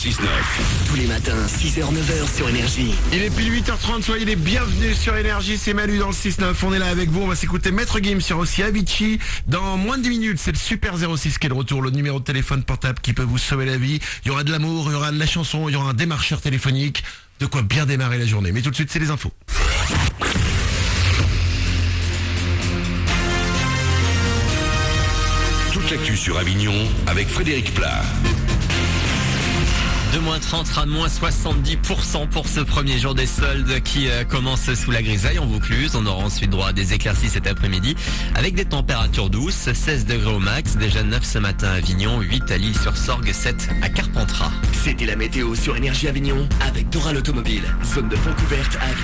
6-9. Tous les matins, 6h-9h sur Énergie. Il est pile 8h30, soyez les bienvenus sur Énergie, c'est Manu dans le 6-9, on est là avec vous, on va s'écouter Maître Gims sur aussi Avicii. Dans moins de 10 minutes, c'est le Super 06 qui est de retour, le numéro de téléphone portable qui peut vous sauver la vie. Il y aura de l'amour, il y aura de la chanson, il y aura un démarcheur téléphonique, de quoi bien démarrer la journée. Mais tout de suite, c'est les infos. Toute l'actu sur Avignon avec Frédéric Plat. De moins 30 à moins 70% pour ce premier jour des soldes qui commence sous la grisaille en Vaucluse. On aura ensuite droit à des éclaircies cet après-midi avec des températures douces, 16 degrés au max, déjà 9 ce matin à Avignon, 8 à l'Île-sur-Sorgue, 7 à Carpentras. C'était la météo sur Énergie Avignon avec Dora l'automobile. Zone de fond couverte à Avignon.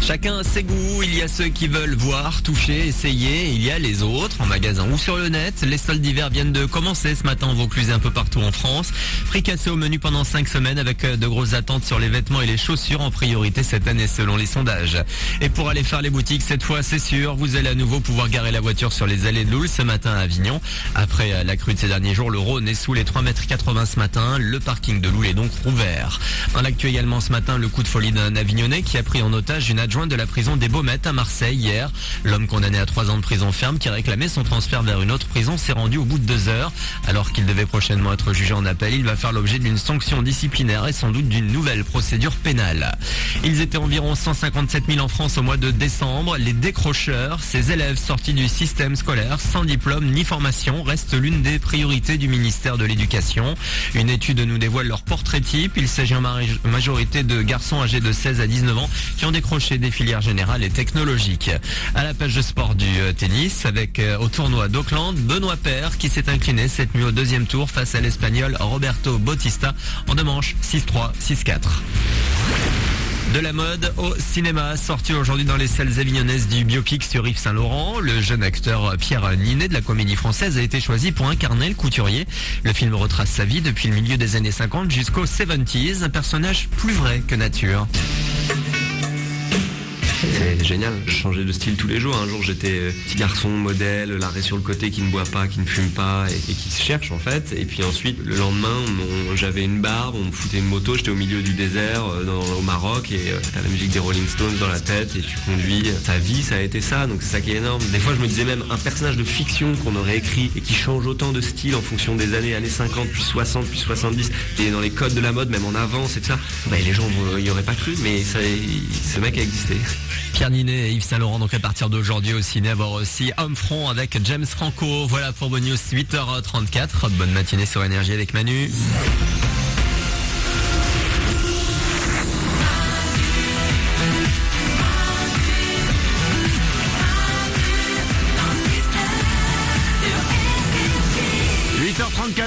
Chacun a ses goûts, il y a ceux qui veulent voir, toucher, essayer, il y a les autres, en magasin ou sur le net. Les soldes d'hiver viennent de commencer ce matin en Vaucluse et un peu partout en France. Prix cassé au menu pendant 5 semaines avec de grosses attentes sur les vêtements et les chaussures en priorité cette année selon les sondages. Et pour aller faire les boutiques, cette fois c'est sûr, vous allez à nouveau pouvoir garer la voiture sur les allées de Loul ce matin à Avignon. Après la crue de ces derniers jours, le Rhône est sous les 3,80 m ce matin, le parking de Loul est donc rouvert. Dans l'actu également ce matin, le coup de folie d'un Avignonnais qui a pris en otage une adjointe de la prison des Baumettes à Marseille hier. L'homme condamné à 3 ans de prison ferme qui réclamait son transfert vers une autre prison s'est rendu au bout de 2 heures. Alors qu'il devait prochainement être jugé en appel, il va faire l'objet d'une sanction disciplinaire et sans doute d'une nouvelle procédure pénale. Ils étaient environ 157 000 en France au mois de décembre. Les décrocheurs, ces élèves sortis du système scolaire sans diplôme ni formation, restent l'une des priorités du ministère de l'Éducation. Une étude nous dévoile leur portrait type. Il s'agit en majorité de garçons âgés de 16 à 19 ans qui ont décroché des filières générale et technologique. À la page de sport du tennis avec au tournoi d'Auckland, Benoît Paire qui s'est incliné cette nuit au deuxième tour face à l'Espagnol Roberto Bautista en 2 manches 6-3, 6-4. De la mode au cinéma, sorti aujourd'hui dans les salles avignonnaises du biopic sur Yves Saint-Laurent. Le jeune acteur Pierre Ninet de la comédie française a été choisi pour incarner le couturier. Le film retrace sa vie depuis le milieu des années 50 jusqu'aux 70s, un personnage plus vrai que nature. C'est génial, je changeais de style tous les jours. Un jour j'étais petit garçon modèle, l'arrêt sur le côté qui ne boit pas, qui ne fume pas et qui se cherche en fait. Et puis ensuite le lendemain j'avais une barbe, on me foutait une moto, j'étais au milieu du désert au Maroc et t'as la musique des Rolling Stones dans la tête et tu conduis. Ta vie ça a été ça, donc c'est ça qui est énorme. Des fois je me disais même un personnage de fiction qu'on aurait écrit et qui change autant de style en fonction des années 50, puis 60, puis 70 et dans les codes de la mode, même en avance et tout ça. Les gens y auraient pas cru mais ce mec a existé. Pierre Ninet et Yves Saint-Laurent, donc à partir d'aujourd'hui au ciné, à voir aussi Homefront avec James Franco. Voilà pour vos news 8h34. Bonne matinée sur Énergie avec Manu.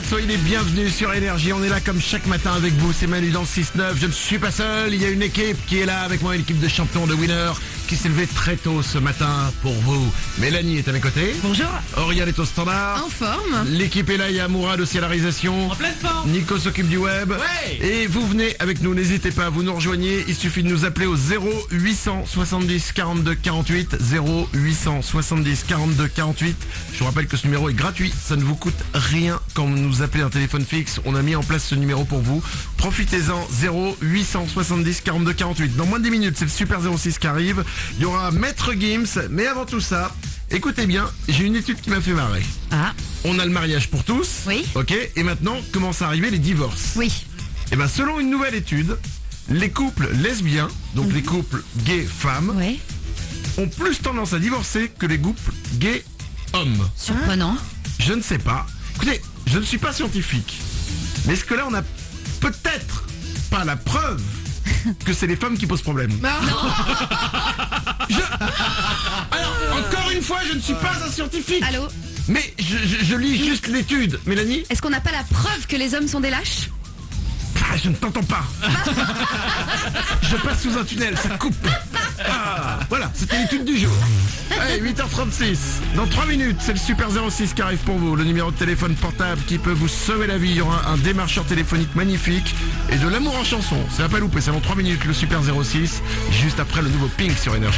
Soyez les bienvenus sur Énergie, on est là comme chaque matin avec vous, c'est Manu dans le 6-9, je ne suis pas seul, il y a une équipe qui est là avec moi, une équipe de champions de winners qui s'est levée très tôt ce matin pour vous. Mélanie est à mes côtés. Bonjour. Auriel est au standard. En forme. L'équipe est là, il y a Mourad aussi à la réalisation. En pleine forme. Nico s'occupe du web. Ouais. Et vous venez avec nous, n'hésitez pas, vous nous rejoignez, il suffit de nous appeler au 0870 42 48, 0870 42 48. Je vous rappelle que ce numéro est gratuit, ça ne vous coûte rien quand vous nous appelez un téléphone fixe, on a mis en place ce numéro pour vous. Profitez-en, 0870 42 48. Dans moins de 10 minutes, c'est le Super 06 qui arrive. Il y aura Maître Gims, mais avant tout ça, écoutez bien, j'ai une étude qui m'a fait marrer. Ah. On a le mariage pour tous. Oui. Ok, et maintenant commencent à arriver les divorces. Oui. Et bien selon une nouvelle étude, les couples lesbiens, donc les couples gays-femmes, Oui. ont plus tendance à divorcer que les couples gays-hommes. Surprenant. Je ne sais pas. Écoutez, je ne suis pas scientifique. Mais est-ce que là, on a peut-être pas la preuve que c'est les femmes qui posent problème? Alors, encore une fois, je ne suis pas un scientifique. Allô? Mais je lis juste l'étude. Mélanie? Est-ce qu'on n'a pas la preuve que les hommes sont des lâches? Je ne t'entends pas. Je passe sous un tunnel, ça coupe. Voilà, c'était l'étude du jour. Allez, 8h36. Dans 3 minutes, c'est le Super 06 qui arrive pour vous. Le numéro de téléphone portable qui peut vous sauver la vie. Il y aura un démarcheur téléphonique magnifique et de l'amour en chanson. C'est à pas louper, c'est dans 3 minutes le Super 06. Juste après le nouveau Pink sur Énergie.